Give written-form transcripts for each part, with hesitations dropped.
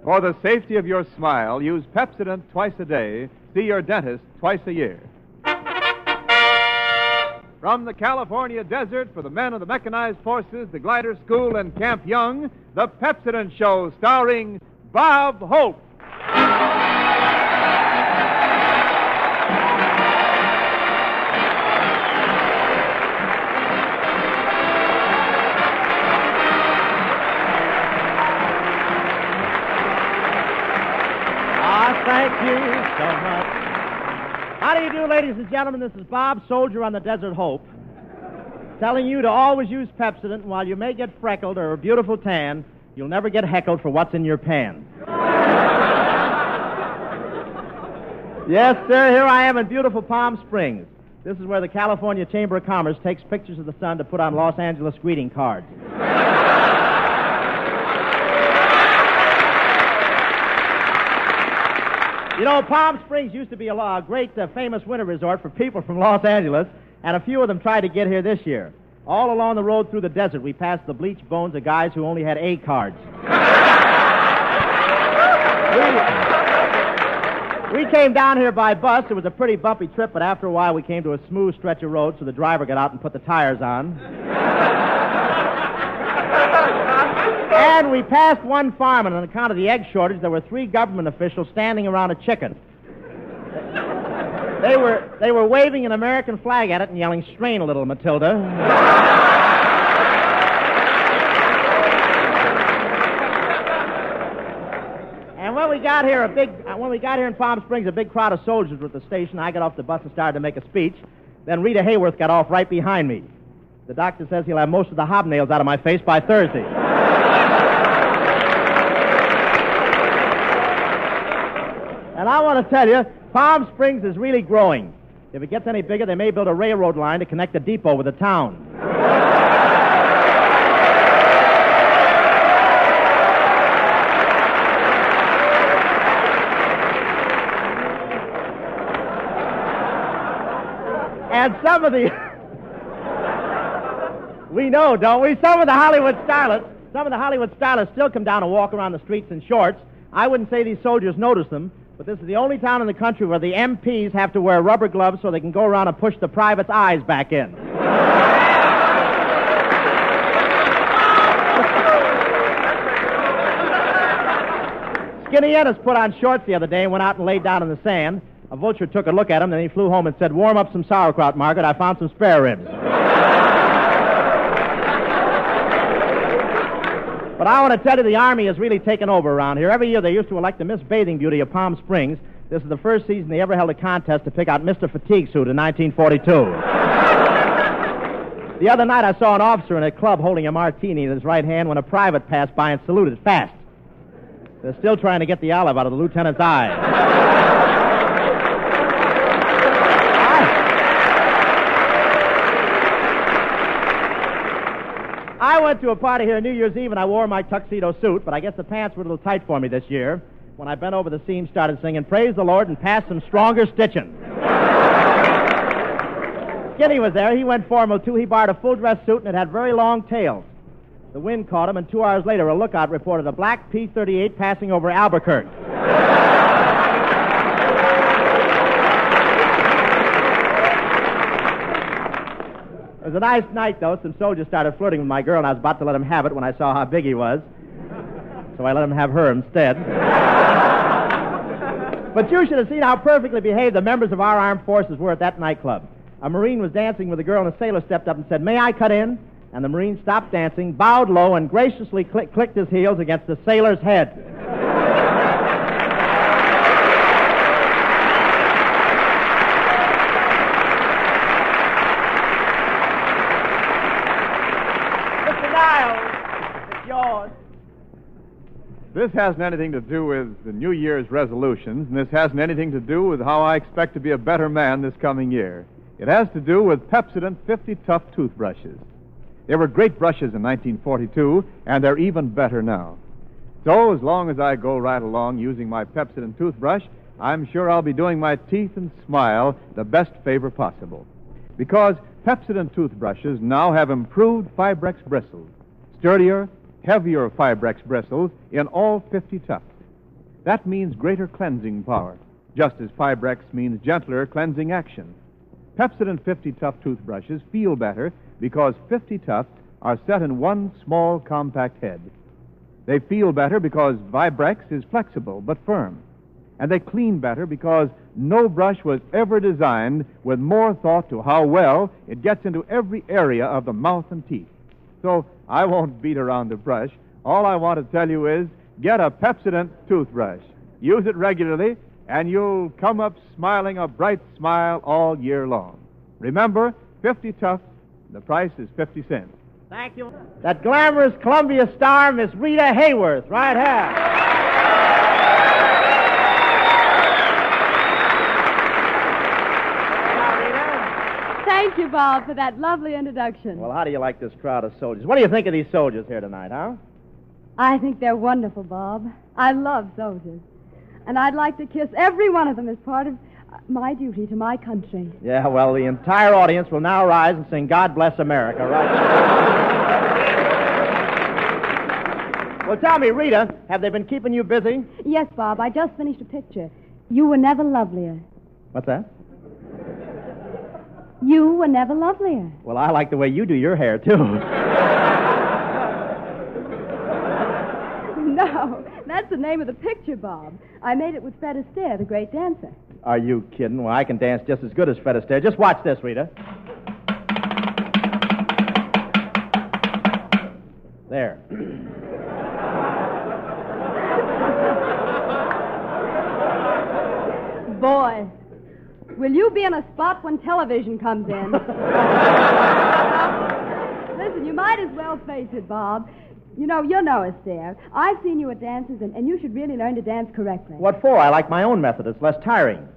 For the safety of your smile, use Pepsodent twice a day. See your dentist twice a year. From the California desert for the men of the mechanized forces, the glider school, and Camp Young, the Pepsodent Show starring Bob Hope. Thank you so much. How do you do, ladies and gentlemen? This is Bob, soldier on the Desert Hope, telling you to always use Pepsodent, and while you may get freckled or a beautiful tan, you'll never get heckled for what's in your pan. Yes, sir, here I am in beautiful Palm Springs. This is where the California Chamber of Commerce takes pictures of the sun to put on Los Angeles greeting cards. You know, Palm Springs used to be a great, famous winter resort for people from Los Angeles, and a few of them tried to get here this year. All along the road through the desert, we passed the bleached bones of guys who only had A cards. We came down here by bus. It was a pretty bumpy trip, but after a while we came to a smooth stretch of road, so the driver got out and put the tires on. And we passed one farm, and on account of the egg shortage, there were 3 government officials standing around a chicken. They were waving an American flag at it and yelling, "Strain a little, Matilda." And when we got here in Palm Springs, a big crowd of soldiers were at the station. I got off the bus and started to make a speech. Then Rita Hayworth got off right behind me. The doctor says he'll have most of the hobnails out of my face by Thursday. And I want to tell you, Palm Springs is really growing. If it gets any bigger, they may build a railroad line to connect the depot with the town. And some of the... We know, don't we? Some of the Hollywood stylists still come down and walk around the streets in shorts. I wouldn't say these soldiers notice them, but this is the only town in the country where the MPs have to wear rubber gloves so they can go around and push the privates' eyes back in. Skinny Ennis put on shorts the other day and went out and laid down in the sand. A vulture took a look at him, then he flew home and said, "Warm up some sauerkraut, Margaret. I found some spare ribs." But I want to tell you, the Army has really taken over around here. Every year they used to elect the Miss Bathing Beauty of Palm Springs. This is the first season they ever held a contest to pick out Mr. Fatigue Suit in 1942. The other night I saw an officer in a club holding a martini in his right hand when a private passed by and saluted fast. They're still trying to get the olive out of the lieutenant's eye. I went to a party here New Year's Eve, and I wore my tuxedo suit, but I guess the pants were a little tight for me this year. When I bent over the seam, started singing, "Praise the Lord," and passed some stronger stitching. Skinny was there. He went formal, too. He borrowed a full-dress suit, and it had very long tails. The wind caught him, and 2 hours later, a lookout reported a black P-38 passing over Albuquerque. It was a nice night, though. Some soldiers started flirting with my girl, and I was about to let him have it when I saw how big he was. So I let him have her instead. But you should have seen how perfectly behaved the members of our armed forces were at that nightclub. A Marine was dancing with a girl, and a sailor stepped up and said, "May I cut in?" And the Marine stopped dancing, bowed low, and graciously clicked his heels against the sailor's head. This hasn't anything to do with the New Year's resolutions, and this hasn't anything to do with how I expect to be a better man this coming year. It has to do with Pepsodent 50 Tough toothbrushes. They were great brushes in 1942, and they're even better now. So as long as I go right along using my Pepsodent toothbrush, I'm sure I'll be doing my teeth and smile the best favor possible. Because Pepsodent toothbrushes now have improved Fibrex bristles, sturdier, heavier Fibrex bristles in all 50 Toughs. That means greater cleansing power, just as Fibrex means gentler cleansing action. Pepsodent 50 Tough toothbrushes feel better because 50 Tough are set in one small, compact head. They feel better because Vibrex is flexible but firm. And they clean better because no brush was ever designed with more thought to how well it gets into every area of the mouth and teeth. So I won't beat around the brush. All I want to tell you is get a Pepsodent toothbrush. Use it regularly, and you'll come up smiling a bright smile all year long. Remember, 50 Tough, the price is 50 cents. Thank you. That glamorous Columbia star, Miss Rita Hayworth, right here. Thank you, Bob, for that lovely introduction. Well, how do you like this crowd of soldiers? What do you think of these soldiers here tonight, huh? I think they're wonderful, Bob. I love soldiers. And I'd like to kiss every one of them as part of my duty to my country. Yeah, well, the entire audience will now rise and sing God Bless America, right? Well, tell me, Rita, have they been keeping you busy? Yes, Bob, I just finished a picture. You were never lovelier. What's that? You were never lovelier. Well, I like the way you do your hair, too. No, that's the name of the picture, Bob. I made it with Fred Astaire, the great dancer. Are you kidding? Well, I can dance just as good as Fred Astaire. Just watch this, Rita. There. Boy, will you be in a spot when television comes in? Listen, you might as well face it, Bob. You know Astaire. I've seen you at dances, and you should really learn to dance correctly. What for? I like my own method. It's less tiring.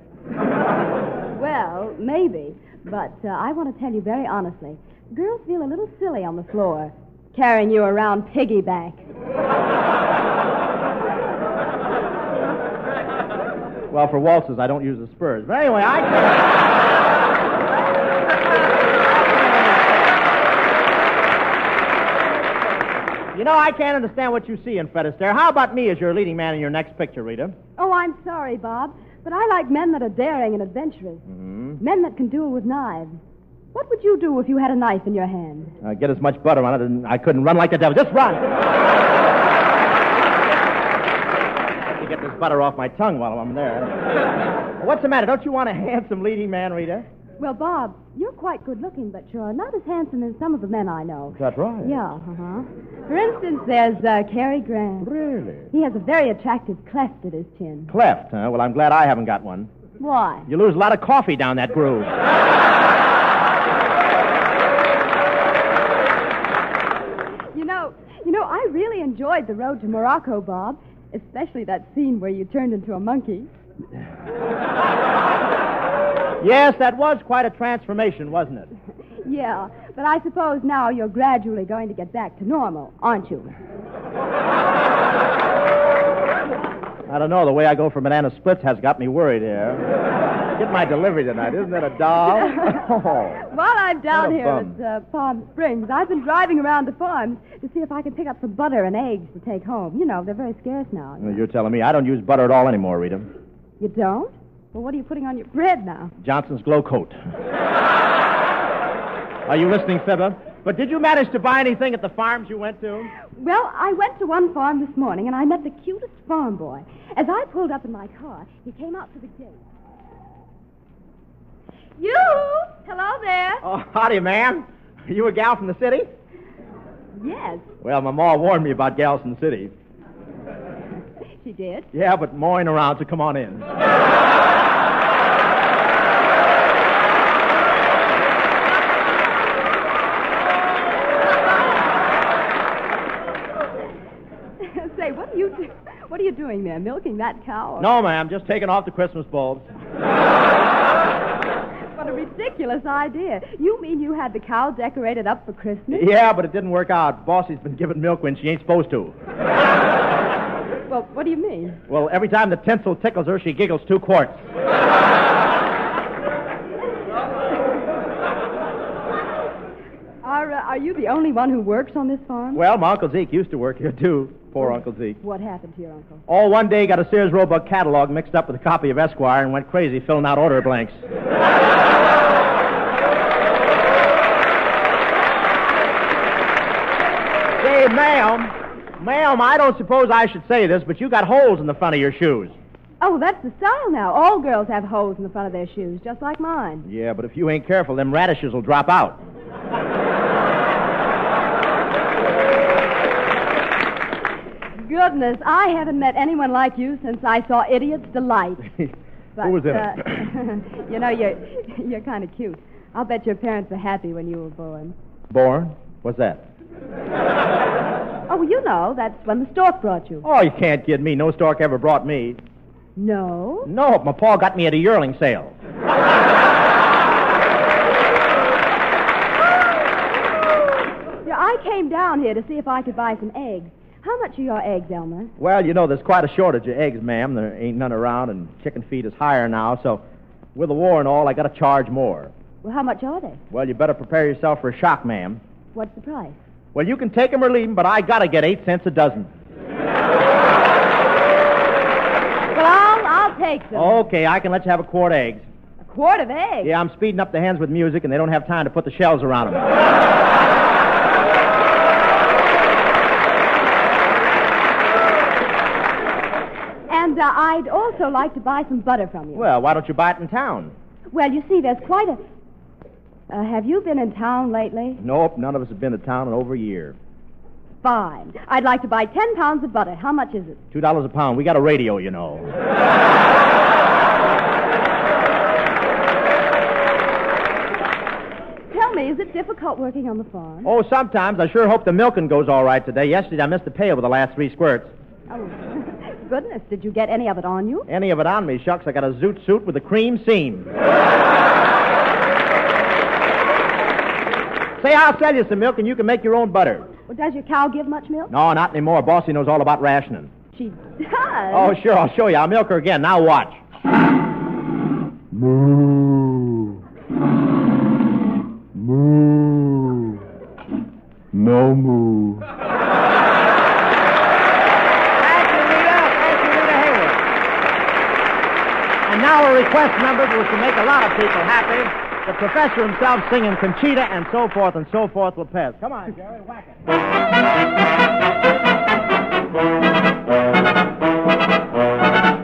Well, maybe. But I want to tell you very honestly, girls feel a little silly on the floor, carrying you around piggyback. Well, for waltzes, I don't use the spurs. But anyway, I can't understand what you see in Fred Astaire. How about me as your leading man in your next picture, Rita? Oh, I'm sorry, Bob, but I like men that are daring and adventurous. Mm-hmm. Men that can duel with knives. What would you do if you had a knife in your hand? Get as much butter on it, and I couldn't run like the devil. Just run! To get this butter off my tongue while I'm there. What's the matter? Don't you want a handsome leading man, Rita? Well, Bob, you're quite good-looking, but you're not as handsome as some of the men I know. Is that right? Yeah, uh-huh. For instance, there's Cary Grant. Really? He has a very attractive cleft at his chin. Cleft, huh? Well, I'm glad I haven't got one. Why? You lose a lot of coffee down that groove. You know, I really enjoyed the road to Morocco, Bob, especially that scene where you turned into a monkey. Yes, that was quite a transformation, wasn't it? Yeah, but I suppose now you're gradually going to get back to normal, aren't you? I don't know. The way I go for banana splits has got me worried here. Get my delivery tonight. Isn't that a doll? While I'm down here at Palm Springs, I've been driving around the farms to see if I can pick up some butter and eggs to take home. You know, they're very scarce now. Well, you're telling me I don't use butter at all anymore, Rita. You don't? Well, what are you putting on your bread now? Johnson's Glow Coat. Are you listening, Fibber? But did you manage to buy anything at the farms you went to? Well, I went to one farm this morning, and I met the cutest farm boy. As I pulled up in my car, he came out to the gate. You! Hello there. Oh, howdy, ma'am. Are you a gal from the city? Yes. Well, my ma warned me about gals from the city. She did? Yeah, but ma ain't around, so come on in. Say, what are you doing there, milking that cow? No, ma'am, just taking off the Christmas bulbs. What a ridiculous idea. You mean you had the cow decorated up for Christmas? Yeah, but it didn't work out. Bossy's been giving milk when she ain't supposed to. Well, what do you mean? Well, every time the tinsel tickles her, she giggles 2 quarts. Are you the only one who works on this farm? Well, my Uncle Zeke used to work here, too. Poor Uncle Zeke. What happened to your uncle? Oh, one day he got a Sears Roebuck catalog mixed up with a copy of Esquire and went crazy filling out order blanks. Say, ma'am, I don't suppose I should say this, but you got holes in the front of your shoes. Oh, that's the style now. All girls have holes in the front of their shoes, just like mine. Yeah, but if you ain't careful, them radishes will drop out. Goodness, I haven't met anyone like you since I saw Idiot's Delight. But, Who was in it? You know, you're kind of cute. I'll bet your parents were happy when you were born. Born? What's that? Oh, you know, that's when the stork brought you. Oh, you can't kid me. No stork ever brought me. No? No, my pa got me at a yearling sale. Yeah, I came down here to see if I could buy some eggs. How much are your eggs, Elmer? Well, you know, there's quite a shortage of eggs, ma'am. There ain't none around, and chicken feed is higher now, so with the war and all, I got to charge more. Well, how much are they? Well, you better prepare yourself for a shock, ma'am. What's the price? Well, you can take 'em or leave 'em, but I got to get 8 cents a dozen. Well, I'll take them. Okay, I can let you have a quart of eggs. A quart of eggs? Yeah, I'm speeding up the hens with music, and they don't have time to put the shells around them. And I'd also like to buy some butter from you. Well, why don't you buy it in town? Well, you see, there's quite a... have you been in town lately? Nope, none of us have been to town in over a year. Fine. I'd like to buy 10 pounds of butter. How much is it? $2 a pound. We got a radio, you know. Tell me, is it difficult working on the farm? Oh, sometimes. I sure hope the milking goes all right today. Yesterday I missed the pail with the last 3 squirts. Oh, goodness. Did you get any of it on you? Any of it on me, shucks. I got a zoot suit with a cream seam. Say, I'll sell you some milk and you can make your own butter. Well, does your cow give much milk? No, not anymore. Bossy knows all about rationing. She does? Oh, sure. I'll show you. I'll milk her again. Now watch. Moo. Moo. No moo. Thank you, Rita Hayworth. And now a request number which will make a lot of people happy. The professor himself singing Conchita and so forth Lopez. Come on, Jerry, whack it.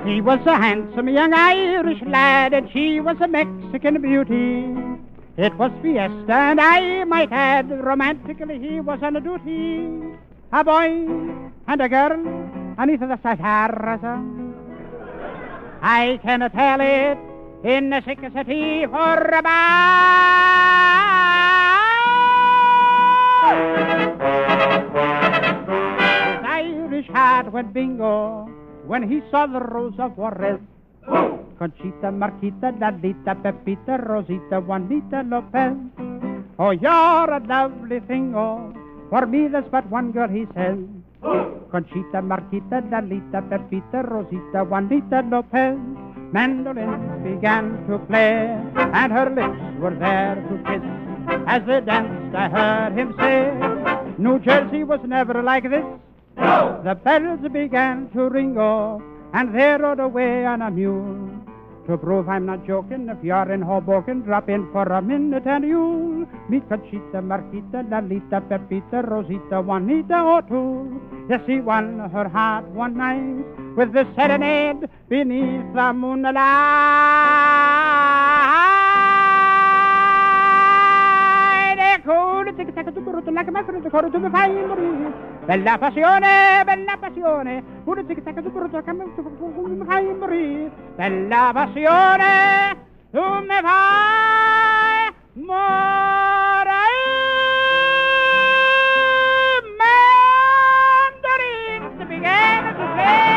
He was a handsome young Irish lad, and she was a Mexican beauty. It was fiesta, and I might add, romantically he was on a duty. A boy and a girl, beneath the stars. I cannot tell it in the sick city for a His Irish heart went bingo when he saw the Rose of Juarez. Conchita, Marquita, Lalita, Pepita, Rosita, Juanita, Lopez. Oh, you're a lovely thing, oh. For me, there's but one girl, he says. Conchita, Marquita, Lalita, Pepita, Rosita, Juanita, Lopez. Mandolins began to play, and her lips were there to kiss. As they danced, I heard him say, New Jersey was never like this. No. The bells began to ring, oh, and they rode away on a mule. To prove I'm not joking, if you're in Hoboken, drop in for a minute and you'll meet Conchita, Marquita, Lalita, Pepita, Rosita, Juanita, or two. Yes, he won her heart one night with the serenade beneath the moonlight. Echo the tic-tac to Bruto like a mackerel to quarter to the fine breeze. Bella passione, pure tic-tac to Bruto come to the fine breeze. Bella passione, tu me fai morire. Mandarins began to play,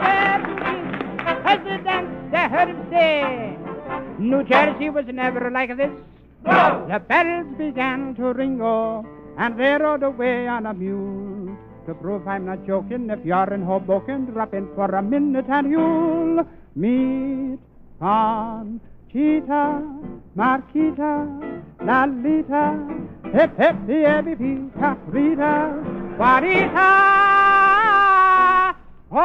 and as they danced, they heard him say, New Jersey was never like this. No. The bells began to ring, oh, and they rode away on a mule. To prove I'm not joking, if you're in Hoboken, drop in for a minute and you'll meet Conchita, Marquita, Lalita, hip hip the Rita, Rita, Juanita. Oh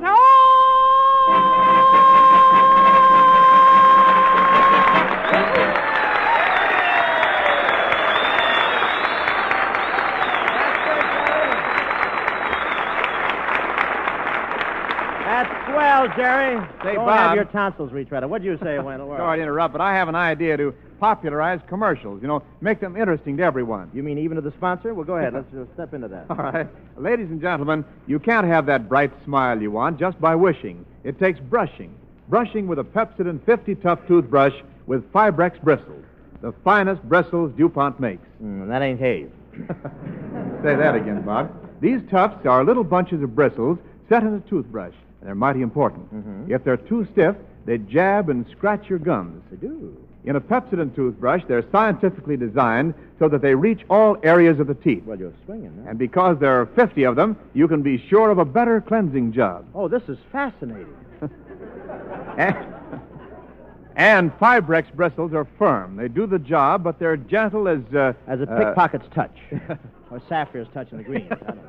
no! That's swell, Jerry. Say, Don't Bob. have your tonsils retreaded. What'd you say, Wendell? Sorry to interrupt, but I have an idea to popularize commercials. Make them interesting to everyone. You mean even to the sponsor? Well, go ahead. Let's step into that. All right. Ladies and gentlemen, you can't have that bright smile you want just by wishing. It takes brushing. Brushing with a Pepsodent 50 Tough toothbrush with Fibrex bristles. The finest bristles DuPont makes. That ain't hay. Say that again, Bob. These tufts are little bunches of bristles set in a toothbrush. And they're mighty important. If they're too stiff, they jab and scratch your gums. They do. In a Pepsodent toothbrush, they're scientifically designed so that they reach all areas of the teeth. Well, you're swinging, huh? And because there are 50 of them, you can be sure of a better cleansing job. Oh, this is fascinating. And Fibrex bristles are firm. They do the job, but they're gentle as a pickpocket's touch. Or Sapphire's touch in the greens. I don't know.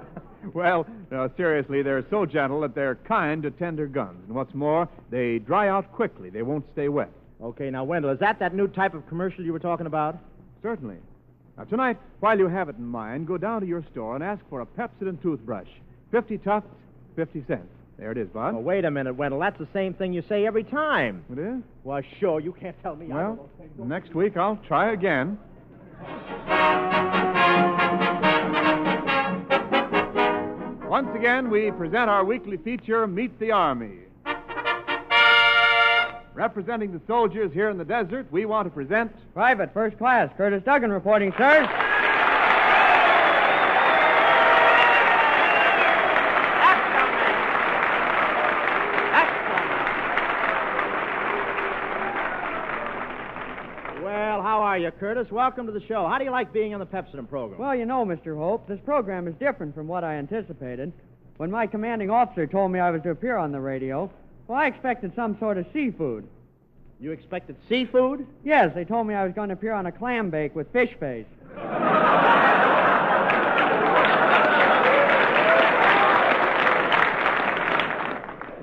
Well, no, seriously, they're so gentle that they're kind to tender gums. And what's more, they dry out quickly. They won't stay wet. Okay, now, Wendell, is that new type of commercial you were talking about? Certainly. Now, tonight, while you have it in mind, go down to your store and ask for a Pepsodent toothbrush. 50 tufts, 50 cents. There it is, Bob. Oh, wait a minute, Wendell. That's the same thing you say every time. It is? Well, sure. You can't tell me. Well, next week I'll try again. Once again, we present our weekly feature, Meet the Army. Representing the soldiers here in the desert, we want to present... Private First Class, Curtis Duggan reporting, sir. Well, how are you, Curtis? Welcome to the show. How do you like being on the Pepsodent program? Well, Mr. Hope, this program is different from what I anticipated. When my commanding officer told me I was to appear on the radio, well, I expected some sort of seafood. You expected seafood? Yes, they told me I was going to appear on a clam bake with fish face.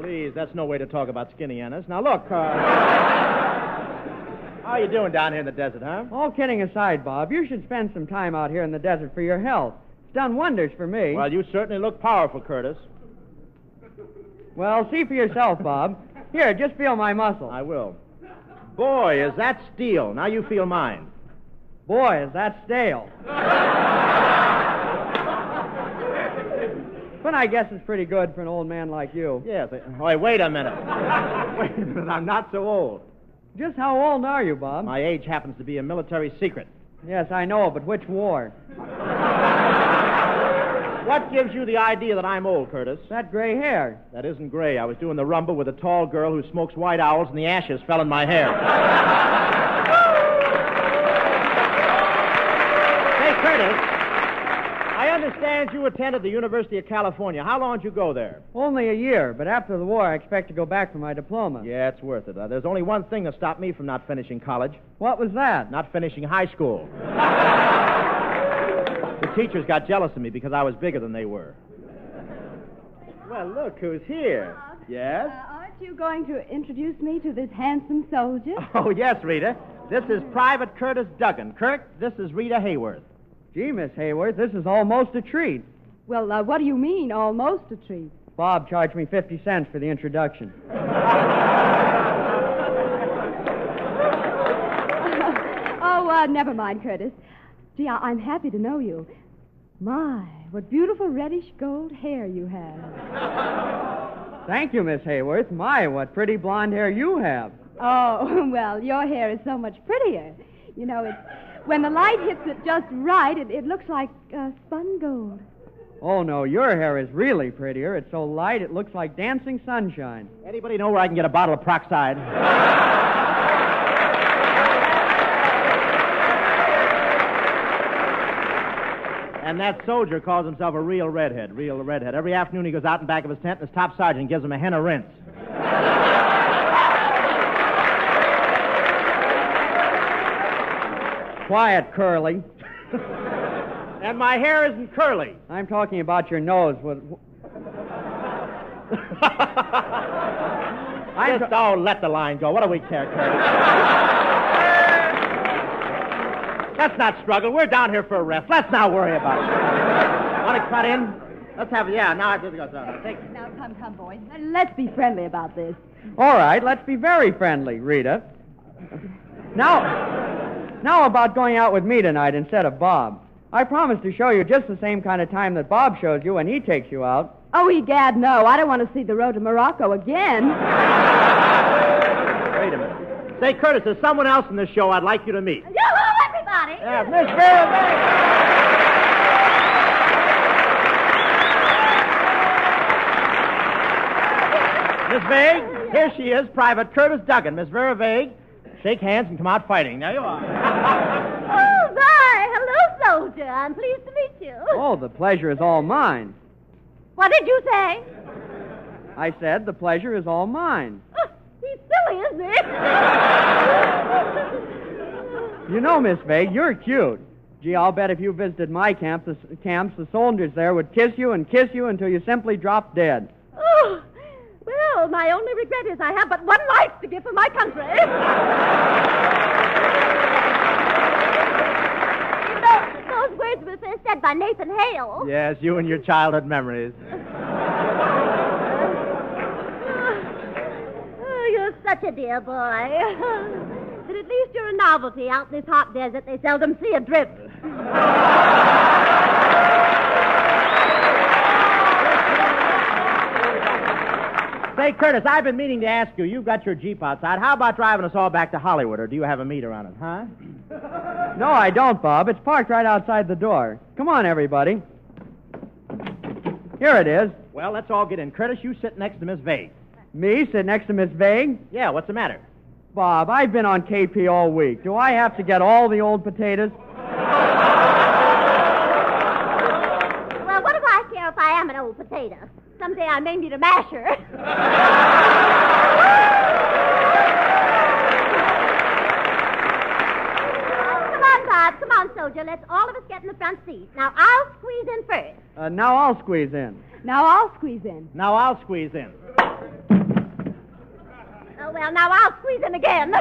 Please, that's no way to talk about skinny Annas. Now, look, how are you doing down here in the desert, huh? All kidding aside, Bob, you should spend some time out here in the desert for your health. It's done wonders for me. Well, you certainly look powerful, Curtis. Well, see for yourself, Bob. Here, just feel my muscle. I will. Boy, is that steel. Now you feel mine. Boy, is that stale. But I guess it's pretty good for an old man like you. Yes. Oh, wait a minute. Wait a minute. I'm not so old. Just how old are you, Bob? My age happens to be a military secret. Yes, I know, but which war? What gives you the idea that I'm old, Curtis? That gray hair. That isn't gray. I was doing the rumba with a tall girl who smokes white owls, and the ashes fell in my hair. Hey, Curtis, I understand you attended the University of California. How long did you go there? Only a year, but after the war, I expect to go back for my diploma. Yeah, it's worth it. There's only one thing that stopped me from not finishing college. What was that? Not finishing high school. The teachers got jealous of me because I was bigger than they were. Well, look who's here. Yes? Aren't you going to introduce me to this handsome soldier? Oh, yes, Rita. This is Private Curtis Duggan. Kirk, this is Rita Hayworth. Gee, Miss Hayworth, this is almost a treat. Well, what do you mean, almost a treat? Bob charged me 50 cents for the introduction. Never mind, Curtis. Gee, I'm happy to know you. My, what beautiful reddish gold hair you have. Thank you, Miss Hayworth. My, what pretty blonde hair you have. Oh, well, your hair is so much prettier. It's when the light hits it just right, it looks like spun gold. Oh, no, your hair is really prettier. It's so light it looks like dancing sunshine. Anybody know where I can get a bottle of peroxide? And that soldier calls himself a real redhead. Every afternoon he goes out in back of his tent and his top sergeant gives him a henna rinse. quiet, Curly. And my hair isn't curly. I'm talking about your nose. Let the line go. What do we care, Curly? Let's not struggle. We're down here for a rest. Let's not worry about it. Want to cut in? Let's have it. Yeah, now I just go. Now, come, boys. Let's be friendly about this. All right, let's be very friendly, Rita. Now about going out with me tonight instead of Bob. I promise to show you just the same kind of time that Bob shows you when he takes you out. Oh, egad, no. I don't want to see the road to Morocco again. Wait a minute. Say, Curtis, there's someone else in this show I'd like you to meet. Hello, everybody. Yeah, Miss Vera Vague. Miss Vague, here she is, Private Curtis Duggan. Miss Vera Vague, shake hands and come out fighting. There you are. Oh, my. Hello, soldier. I'm pleased to meet you. Oh, the pleasure is all mine. What did you say? I said the pleasure is all mine. Oh, he's silly, isn't he? You know, Miss Vague, you're cute. Gee, I'll bet if you visited my camps, the soldiers there would kiss you until you simply dropped dead. Oh, well, my only regret is I have but one life to give for my country. You know, those words were first said by Nathan Hale. Yes, you and your childhood memories. Oh, you're such a dear boy. But at least you're a novelty. Out in this hot desert, they seldom see a drip. Say, Curtis, I've been meaning to ask you. You've got your Jeep outside. How about driving us all back to Hollywood, or do you have a meter on it, huh? No, I don't, Bob. It's parked right outside the door. Come on, everybody. Here it is. Well, let's all get in. Curtis, you sit next to Miss Vague. Me sit next to Miss Vague? Yeah, what's the matter? Bob, I've been on KP all week. Do I have to get all the old potatoes? Well, what do I care if I am an old potato? Someday I may need a masher. Come on, Bob. Come on, soldier. Let's all of us get in the front seat. Now, I'll squeeze in first. Now I'll squeeze in. Now I'll squeeze in. Now I'll squeeze in. Oh, well, now I'll squeeze in again.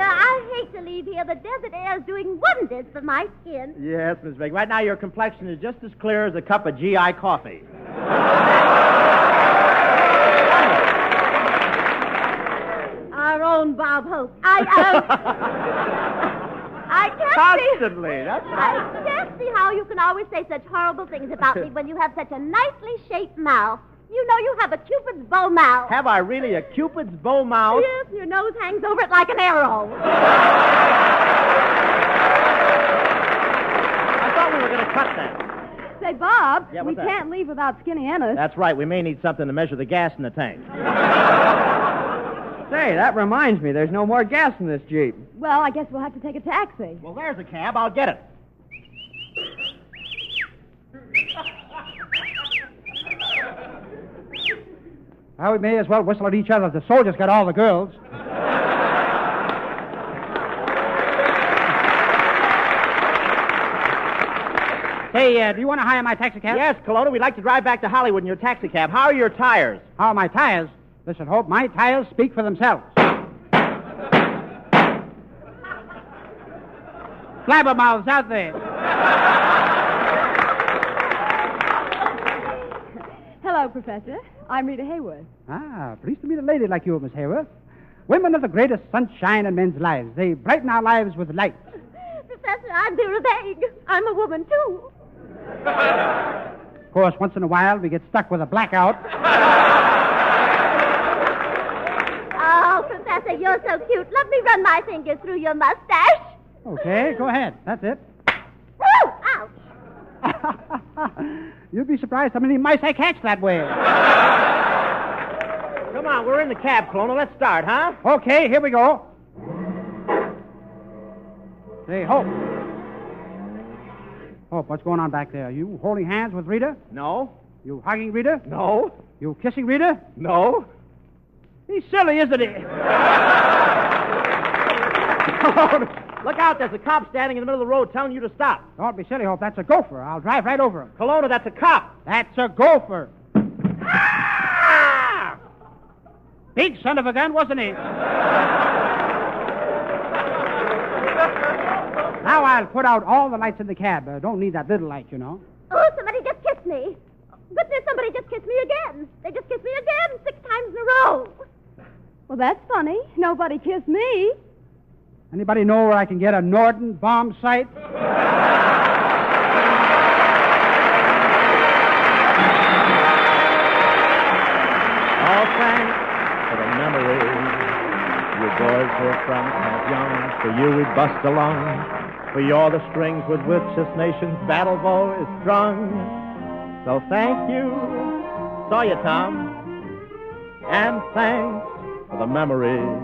I hate to leave here. The desert air is doing wonders for my skin. Yes, Miss Vague. Right now, your complexion is just as clear as a cup of GI coffee. Our own Bob Hope. I can't Constantly, that's I right. can't see how you can always say such horrible things about me when you have such a nicely shaped mouth. You know you have a Cupid's bow mouth. Have I really a Cupid's bow mouth? Yes, your nose hangs over it like an arrow. I thought we were going to cut that. Say, Bob, Yeah, we what's that? can't leave without Skinny Ennis. That's right. We may need something to measure the gas in the tank. Say, that reminds me, there's no more gas in this Jeep. Well, I guess we'll have to take a taxi. Well, there's a cab. I'll get it. Well, we may as well whistle at each other. The soldiers got all the girls. Hey, do you want to hire my taxi cab? Yes, Colonna, we'd like to drive back to Hollywood in your taxi cab. How are your tires? How are my tires? Listen, Hope, my tires speak for themselves. Blabbermouths out there. Hello, Professor. I'm Rita Hayworth. Ah, pleased to meet a lady like you, Miss Hayworth. Women are the greatest sunshine in men's lives. They brighten our lives with light. Professor, I'm Vera Vague. I'm a woman, too. Of course, once in a while, we get stuck with a blackout. Oh, Professor, you're so cute. Let me run my fingers through your mustache. Okay, go ahead. That's it. Woo! Ouch! You'd be surprised how many mice I catch that way. Come on, we're in the cab, Colonna. Let's start, huh? Okay, here we go. Say, Hope. Hope, what's going on back there? You holding hands with Rita? No. You hugging Rita? No. You kissing Rita? No. He's silly, isn't he? Look out, there's a cop standing in the middle of the road telling you to stop. Don't be silly, Hope. That's a gopher. I'll drive right over him. Kelowna, that's a cop. That's a gopher. Ah! Big son of a gun, wasn't he? Now I'll put out all the lights in the cab. Don't need that little light, you know. Oh, somebody just kissed me. Goodness, somebody just kissed me again. They just kissed me again 6 times in a row. Well, that's funny. Nobody kissed me. Anybody know where I can get a Norden bomb sight? All thanks for the memories you boys were from Camp Young. For you we bust along. For you're the strings with which this nation's battle bow is strung. So thank you. Saw you, Tom. And thanks for the memories.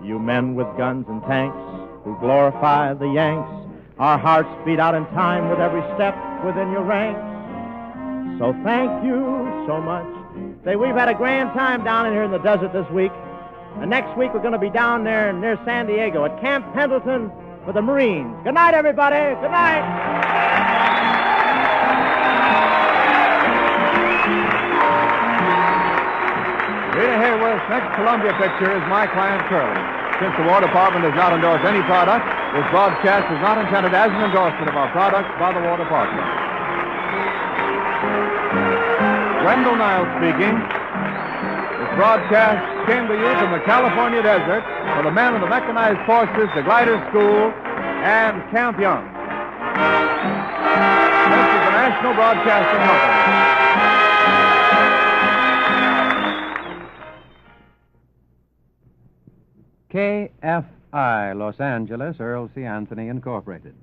You men with guns and tanks who glorify the Yanks. Our hearts beat out in time with every step within your ranks. So thank you so much. Say, we've had a grand time down in here in the desert this week. And next week we're going to be down there near San Diego at Camp Pendleton with the Marines. Good night, everybody. Good night. Rita Hayworth's next Columbia picture is My Client Curly. Since the War Department does not endorse any product, this broadcast is not intended as an endorsement of our products by the War Department. Wendell Niles speaking. This broadcast came to you from the California desert for the men of the Mechanized Forces, the Glider School, and Camp Young. This is the National Broadcasting Company. KFI, Los Angeles, Earl C. Anthony, Incorporated.